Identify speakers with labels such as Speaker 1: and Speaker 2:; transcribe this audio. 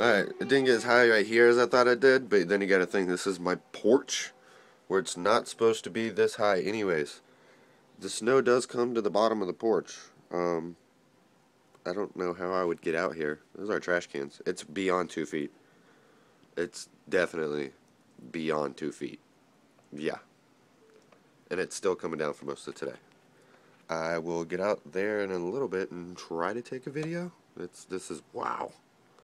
Speaker 1: Alright, it didn't get as high right here as I thought it did, but then you gotta think this is my porch, where it's not supposed to be this high anyways. The snow does come to the bottom of the porch. I don't know how I would get out here. Those are trash cans. It's beyond 2 feet. It's definitely beyond 2 feet. Yeah. And it's still coming down for most of today. I will get out there in a little bit and try to take a video. This is wow.